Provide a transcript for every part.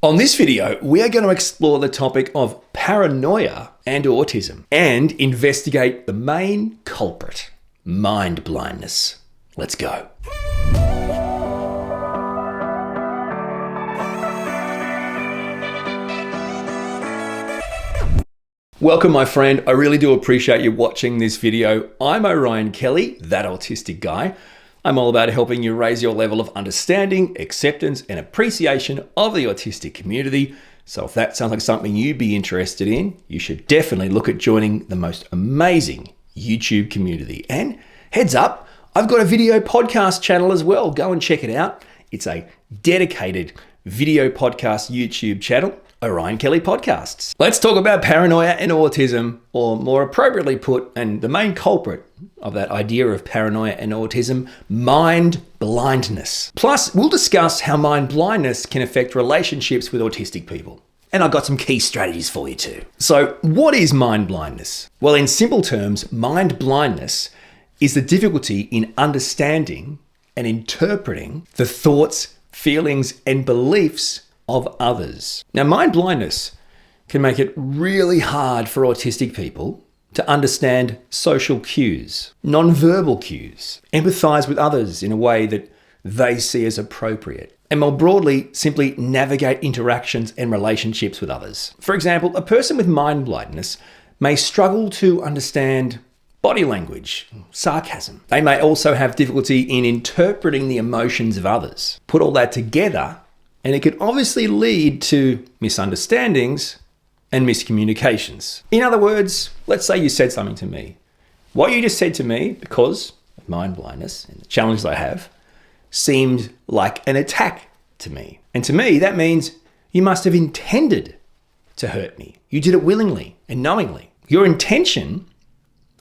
On this video, we are going to explore the topic of paranoia and autism and investigate the main culprit, mind blindness. Let's go. Welcome, my friend. I really do appreciate you watching this video. I'm Orion Kelly, that autistic guy. I'm all about helping you raise your level of understanding, acceptance, and appreciation of the autistic community. So if that sounds like something you'd be interested in, you should definitely look at joining the most amazing YouTube community. And heads up, I've got a video podcast channel as well. Go and check it out. It's a dedicated video podcast YouTube channel, Orion Kelly Podcasts. Let's talk about paranoia and autism, or more appropriately put, and the main culprit of that idea of paranoia and autism, mind blindness. Plus, we'll discuss how mind blindness can affect relationships with autistic people. And I've got some key strategies for you too. So, what is mind blindness? Well, in simple terms, mind blindness is the difficulty in understanding and interpreting the thoughts, feelings, and beliefs of others. Now, mind blindness can make it really hard for autistic people to understand social cues, non-verbal cues, empathize with others in a way that they see as appropriate, and more broadly, simply navigate interactions and relationships with others. For example, a person with mind blindness may struggle to understand body language, sarcasm. They may also have difficulty in interpreting the emotions of others. Put all that together, and it can obviously lead to misunderstandings and miscommunications. In other words, let's say you said something to me. What you just said to me, because of mind blindness and the challenges I have, seemed like an attack to me. And to me, that means you must have intended to hurt me. You did it willingly and knowingly. Your intention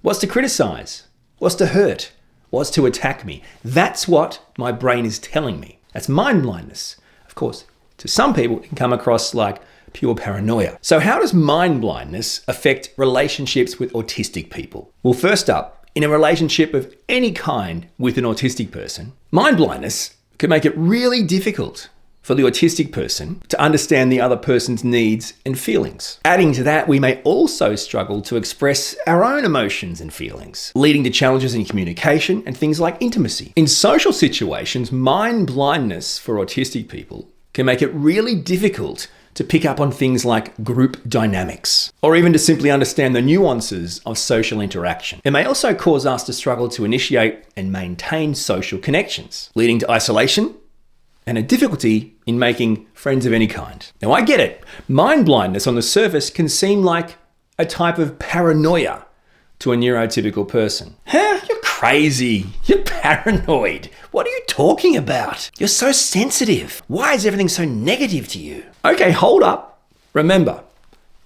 was to criticize, was to hurt, was to attack me. That's what my brain is telling me. That's mind blindness. Of course, to some people, it can come across like pure paranoia. So how does mind blindness affect relationships with autistic people? Well, first up, in a relationship of any kind with an autistic person, mind blindness can make it really difficult for the autistic person to understand the other person's needs and feelings. Adding to that, we may also struggle to express our own emotions and feelings, leading to challenges in communication and things like intimacy. In social situations, mind blindness for autistic people can make it really difficult to pick up on things like group dynamics, or even to simply understand the nuances of social interaction. It may also cause us to struggle to initiate and maintain social connections, leading to isolation and a difficulty in making friends of any kind. Now, I get it. Mind blindness on the surface can seem like a type of paranoia to a neurotypical person. Huh? You're crazy. You're paranoid. What are you talking about? You're so sensitive. Why is everything so negative to you? Okay, hold up. Remember,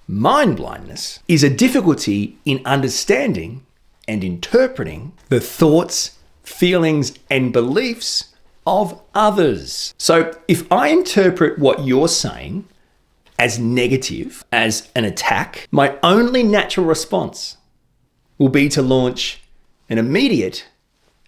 mind blindness is a difficulty in understanding and interpreting the thoughts, feelings, and beliefs of others. So if I interpret what you're saying as negative, as an attack, my only natural response will be to launch an immediate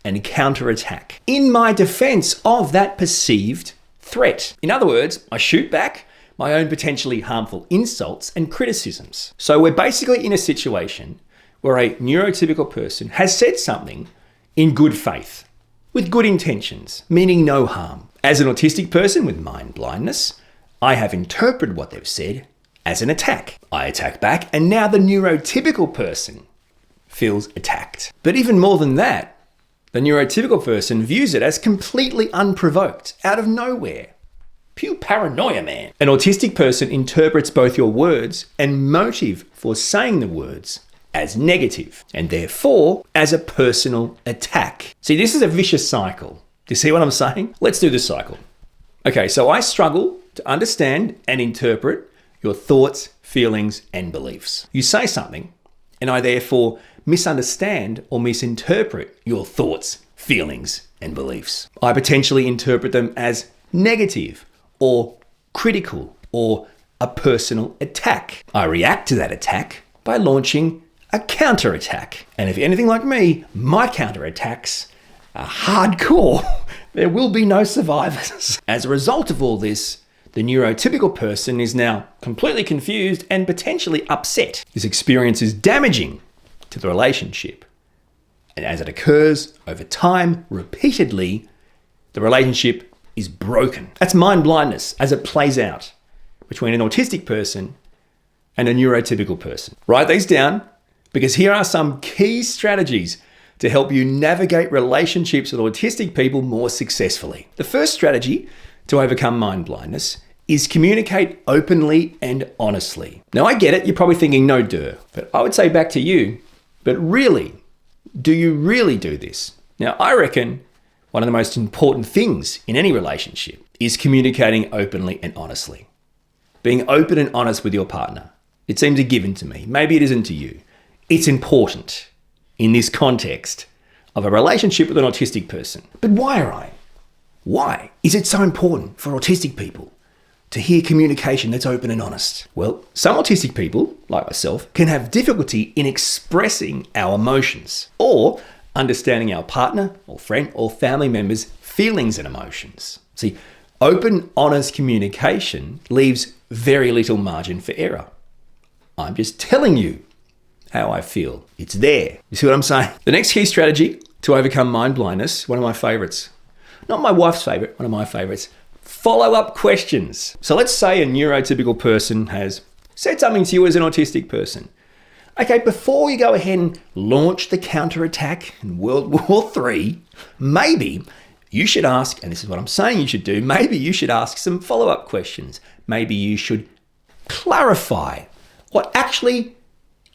and counterattack in my defense of that perceived threat. In other words, I shoot back my own potentially harmful insults and criticisms. So we're basically in a situation where a neurotypical person has said something in good faith, with good intentions, meaning no harm. As an autistic person with mind blindness, I have interpreted what they've said as an attack. I attack back, and now the neurotypical person feels attacked. But even more than that, the neurotypical person views it as completely unprovoked, out of nowhere. Pure paranoia, man. An autistic person interprets both your words and motive for saying the words as negative, and therefore as a personal attack. See, this is a vicious cycle. Do you see what I'm saying? Let's do this cycle. Okay, so I struggle to understand and interpret your thoughts, feelings, and beliefs. You say something, and I therefore misunderstand or misinterpret your thoughts, feelings, and beliefs. I potentially interpret them as negative or critical or a personal attack. I react to that attack by launching a counterattack. And if you're anything like me, my counterattacks are hardcore. There will be no survivors. As a result of all this, The neurotypical person is now completely confused and potentially upset. This experience is damaging to the relationship. And as it occurs over time, repeatedly, the relationship is broken. That's mind blindness as it plays out between an autistic person and a neurotypical person. Write these down because here are some key strategies to help you navigate relationships with autistic people more successfully. The first strategy to overcome mind blindness is communicate openly and honestly. Now I get it, you're probably thinking no duh, but I would say back to you, but really, do you really do this? Now I reckon one of the most important things in any relationship is communicating openly and honestly. Being open and honest with your partner. It seems a given to me. Maybe it isn't to you. It's important in this context of a relationship with an autistic person. But why, Orion? Why is it so important for autistic people to hear communication that's open and honest? Well, some autistic people, like myself, can have difficulty in expressing our emotions or understanding our partner or friend or family members' feelings and emotions. See, open, honest communication leaves very little margin for error. I'm just telling you how I feel. It's there. You see what I'm saying? The next key strategy to overcome mind blindness, one of my favorites, not my wife's favorite, one of my favorites, follow-up questions. So let's say a neurotypical person has said something to you as an autistic person. Okay, before you go ahead and launch the counterattack in World War III, maybe you should ask, and this is what I'm saying you should do, maybe you should ask some follow-up questions. Maybe you should clarify what actually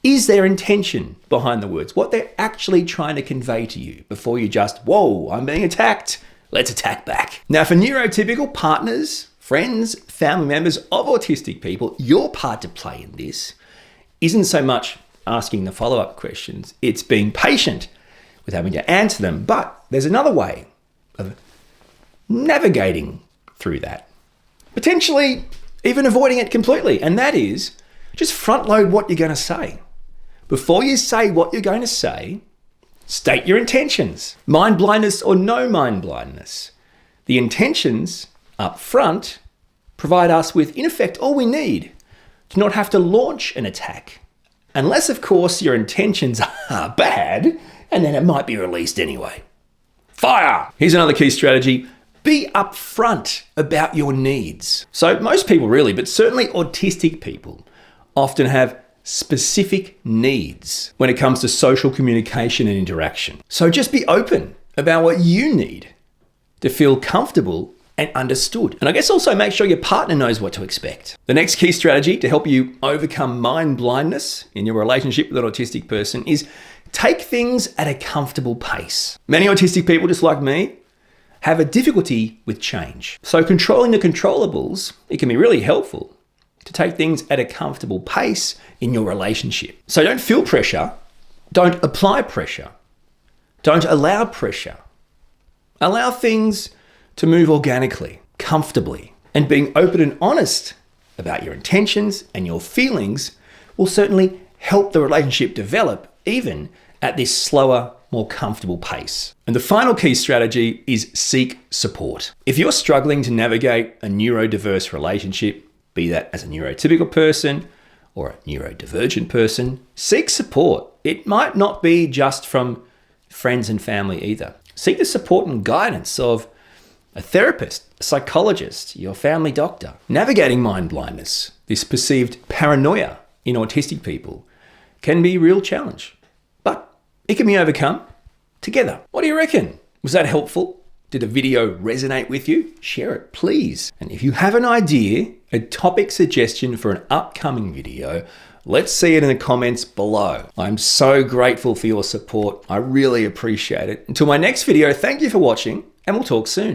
is their intention behind the words, what they're actually trying to convey to you before you just, whoa, I'm being attacked, let's attack back. Now for neurotypical partners, friends, family members of autistic people, your part to play in this isn't so much asking the follow-up questions, it's being patient with having to answer them. But there's another way of navigating through that, potentially even avoiding it completely, and that is just front load what you're going to say. Before you say what you're going to say, state your intentions. Mind blindness or no mind blindness. The intentions up front provide us with, in effect, all we need to not have to launch an attack. Unless, of course, your intentions are bad, and then it might be released anyway. Fire! Here's another key strategy. Be upfront about your needs. So most people really, but certainly autistic people, often have specific needs when it comes to social communication and interaction. So just be open about what you need to feel comfortable and understood. And I guess also make sure your partner knows what to expect. The next key strategy to help you overcome mind blindness in your relationship with an autistic person is take things at a comfortable pace. Many autistic people, just like me, have a difficulty with change. So controlling the controllables, it can be really helpful to take things at a comfortable pace in your relationship. So don't feel pressure, don't apply pressure, don't allow pressure. Allow things to move organically, comfortably, and being open and honest about your intentions and your feelings will certainly help the relationship develop even at this slower, more comfortable pace. And the final key strategy is seek support. If you're struggling to navigate a neurodiverse relationship, be that as a neurotypical person or a neurodivergent person, seek support. It might not be just from friends and family either. Seek the support and guidance of a therapist, a psychologist, your family doctor. Navigating mind blindness, this perceived paranoia in autistic people, can be a real challenge, but it can be overcome together. What do you reckon? Was that helpful? Did the video resonate with you? Share it, please. And if you have an idea, a topic suggestion for an upcoming video, let's see it in the comments below. I'm so grateful for your support. I really appreciate it. Until my next video, thank you for watching, and we'll talk soon.